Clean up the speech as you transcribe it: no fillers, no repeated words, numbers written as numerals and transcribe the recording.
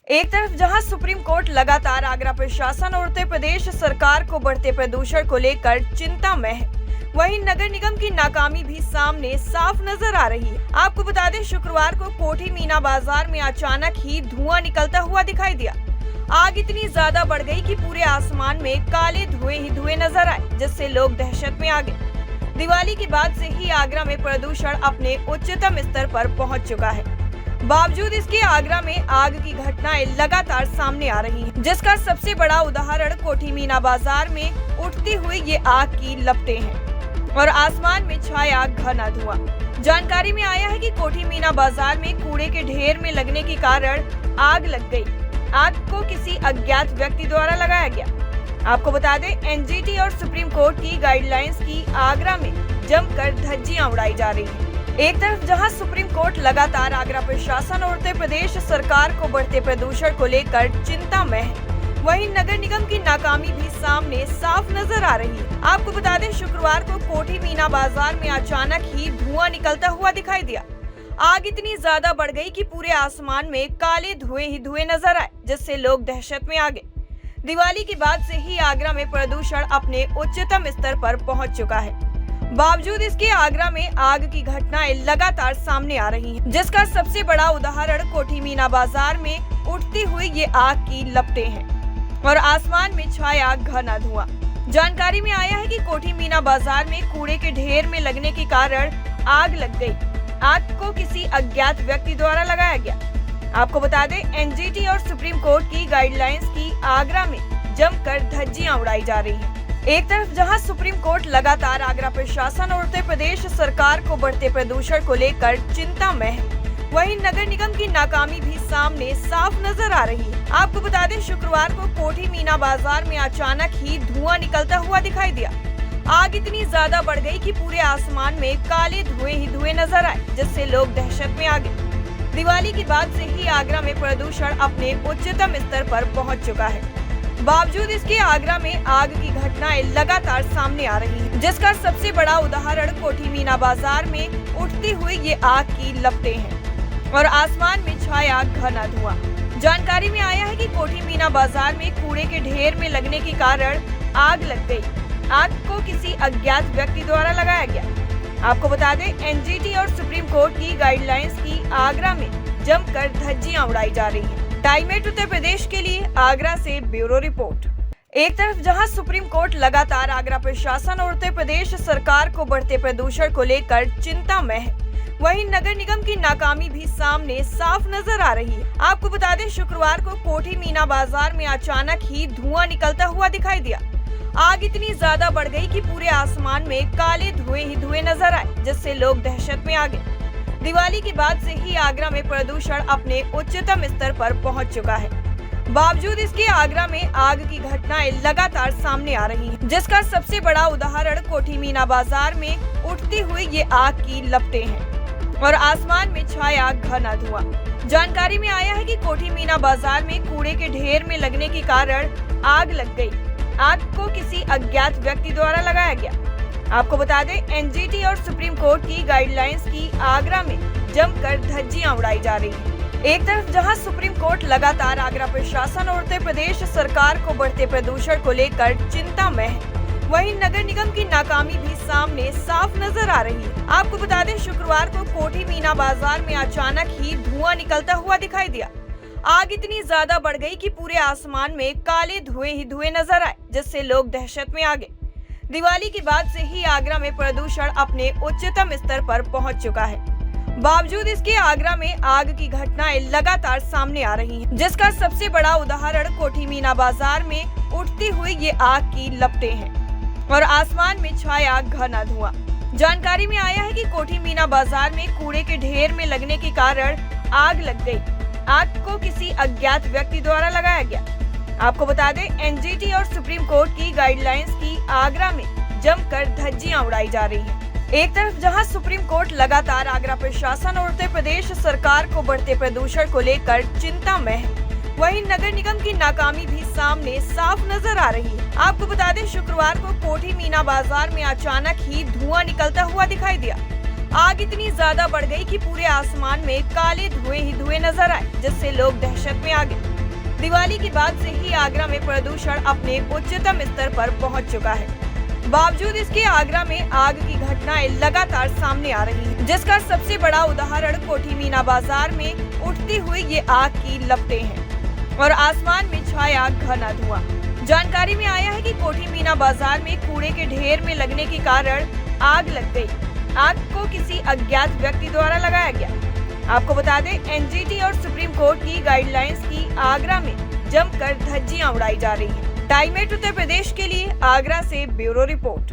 एक तरफ जहां सुप्रीम कोर्ट लगातार आगरा प्रशासन और उत्तर प्रदेश सरकार को बढ़ते प्रदूषण को लेकर चिंता में है, वहीं नगर निगम की नाकामी भी सामने साफ नजर आ रही है। आपको बता दें, शुक्रवार को कोठी मीना बाजार में अचानक ही धुआं निकलता हुआ दिखाई दिया। आग इतनी ज्यादा बढ़ गई कि पूरे आसमान में काले धुएं ही धुएं नजर आए, जिससे लोग दहशत में आ गए। दिवाली के बाद से ही आगरा में प्रदूषण अपने उच्चतम स्तर पर पहुंच चुका है। बावजूद इसके आगरा में आग की घटनाएं लगातार सामने आ रही हैं, जिसका सबसे बड़ा उदाहरण कोठी मीना बाजार में उठती हुई ये आग की लपटें हैं और आसमान में छाया घना धुआं। जानकारी में आया है कि कोठी मीना बाजार में कूड़े के ढेर में लगने के कारण आग लग गई। आग को किसी अज्ञात व्यक्ति द्वारा लगाया गया। आपको बता दें, एनजीटी और सुप्रीम कोर्ट की गाइडलाइंस की आगरा में जमकर धज्जियां उड़ाई जा रही हैं। एक तरफ जहां सुप्रीम कोर्ट लगातार आगरा प्रशासन और उत्तर प्रदेश सरकार को बढ़ते प्रदूषण को लेकर चिंता में है, वहीं नगर निगम की नाकामी भी सामने साफ नजर आ रही है। आपको बता दें, शुक्रवार को कोठी मीना बाजार में अचानक ही धुआं निकलता हुआ दिखाई दिया। आग इतनी ज्यादा बढ़ गई कि पूरे आसमान में काले धुएं ही धुएं नजर आए, जिससे लोग दहशत में आ गए। दिवाली के बाद से ही आगरा में प्रदूषण अपने उच्चतम स्तर पर पहुंच चुका है। बावजूद इसके आगरा में आग की घटनाएं लगातार सामने आ रही हैं, जिसका सबसे बड़ा उदाहरण कोठी मीना बाजार में उठती हुई ये आग की लपटें हैं और आसमान में छाया घना धुआं। जानकारी में आया है कि कोठी मीना बाजार में कूड़े के ढेर में लगने के कारण आग लग गई। आग को किसी अज्ञात व्यक्ति द्वारा लगाया गया। आपको बता दें, एनजीटी और सुप्रीम कोर्ट की गाइडलाइंस की आगरा में जमकर धज्जियां उड़ाई जा रही हैं। एक तरफ जहां सुप्रीम कोर्ट लगातार आगरा प्रशासन और उत्तर प्रदेश सरकार को बढ़ते प्रदूषण को लेकर चिंता में है, वहीं नगर निगम की नाकामी भी सामने साफ नजर आ रही है। आपको बता दें, शुक्रवार को कोठी मीना बाजार में अचानक ही धुआं निकलता हुआ दिखाई दिया। आग इतनी ज्यादा बढ़ गई कि पूरे आसमान में काले धुएं ही धुएं नजर आए, जिससे लोग दहशत में आ गए। दिवाली के बाद से ही आगरा में प्रदूषण अपने उच्चतम स्तर पर पहुंच चुका है। बावजूद इसके आगरा में आग की घटनाएं लगातार सामने आ रही हैं, जिसका सबसे बड़ा उदाहरण कोठी मीना बाजार में उठती हुई ये आग की लपटें हैं और आसमान में छाया घना धुआं। जानकारी में आया है कि कोठी मीना बाजार में कूड़े के ढेर में लगने के कारण आग लग गई। आग को किसी अज्ञात व्यक्ति द्वारा लगाया गया। आपको बता दें, एनजीटी और सुप्रीम कोर्ट की गाइडलाइंस की आगरा में जमकर धज्जियां उड़ाई जा रही हैं। टाइम 8 उत्तर प्रदेश के लिए आगरा से ब्यूरो रिपोर्ट। एक तरफ जहां सुप्रीम कोर्ट लगातार आगरा प्रशासन और उत्तर प्रदेश सरकार को बढ़ते प्रदूषण को लेकर चिंता में है, वहीं नगर निगम की नाकामी भी सामने साफ नजर आ रही है। आपको बता दें, शुक्रवार को कोठी मीना बाजार में अचानक ही धुआं निकलता हुआ दिखाई दिया। आग इतनी ज्यादा बढ़ गई कि पूरे आसमान में काले धुएं ही धुएं नजर आए, जिससे लोग दहशत में आ गए। दिवाली के बाद से ही आगरा में प्रदूषण अपने उच्चतम स्तर पर पहुंच चुका है। बावजूद इसके आगरा में आग की घटनाएं लगातार सामने आ रही हैं, जिसका सबसे बड़ा उदाहरण कोठी मीना बाजार में उठती हुई ये आग की लपटें हैं और आसमान में छाया घना धुआं। जानकारी में आया है कि कोठी मीना बाजार में कूड़े के ढेर में लगने के कारण आग लग गई। आग को किसी अज्ञात व्यक्ति द्वारा लगाया गया। आपको बता दें, एनजीटी और सुप्रीम कोर्ट की गाइडलाइंस की आगरा में जमकर धज्जियां उड़ाई जा रही हैं। एक तरफ जहां सुप्रीम कोर्ट लगातार आगरा प्रशासन और उत्तर प्रदेश सरकार को बढ़ते प्रदूषण को लेकर चिंता में है, वहीं नगर निगम की नाकामी भी सामने साफ नजर आ रही है। आपको बता दें, शुक्रवार को कोठी मीना बाजार में अचानक ही धुआं निकलता हुआ दिखाई दिया। आग इतनी ज्यादा बढ़ गई कि पूरे आसमान में काले धुएं ही धुएं नजर आए, जिससे लोग दहशत में आ गए। दिवाली के बाद से ही आगरा में प्रदूषण अपने उच्चतम स्तर पर पहुंच चुका है। बावजूद इसके आगरा में आग की घटनाएं लगातार सामने आ रही हैं, जिसका सबसे बड़ा उदाहरण कोठी मीना बाजार में उठती हुई ये आग की लपटें हैं और आसमान में छाया घना धुआं। जानकारी में आया है कि कोठी मीना बाजार में कूड़े के ढेर में लगने के कारण आग लग गई। आग को किसी अज्ञात व्यक्ति द्वारा लगाया गया। आपको बता दें, एनजीटी और सुप्रीम कोर्ट की गाइडलाइंस की आगरा में जमकर धज्जियां उड़ाई जा रही हैं। एक तरफ जहां सुप्रीम कोर्ट लगातार आगरा प्रशासन और उत्तर प्रदेश सरकार को बढ़ते प्रदूषण को लेकर चिंता में है, वहीं नगर निगम की नाकामी भी सामने साफ नजर आ रही है। आपको बता दें, शुक्रवार को कोठी मीना बाजार में अचानक ही धुआं निकलता हुआ दिखाई दिया। आग इतनी ज्यादा बढ़ गई कि पूरे आसमान में काले धुएं ही धुएं नजर आए, जिससे लोग दहशत में आ गए। दिवाली के बाद से ही आगरा में प्रदूषण अपने उच्चतम स्तर पर पहुंच चुका है। बावजूद इसके आगरा में आग की घटनाएं लगातार सामने आ रही हैं, जिसका सबसे बड़ा उदाहरण कोठी मीना बाजार में उठती हुई ये आग की लपटें हैं और आसमान में छाया घना धुआं। जानकारी में आया है कि कोठी मीना बाजार में कूड़े के ढेर में लगने के कारण आग लग गई। आग को किसी अज्ञात व्यक्ति द्वारा लगाया गया। आपको बता दें, एनजीटी और सुप्रीम कोर्ट की गाइडलाइंस की आगरा में जमकर धज्जियां उड़ाई जा रही हैं। टाइम 8 उत्तर प्रदेश के लिए आगरा से ब्यूरो रिपोर्ट।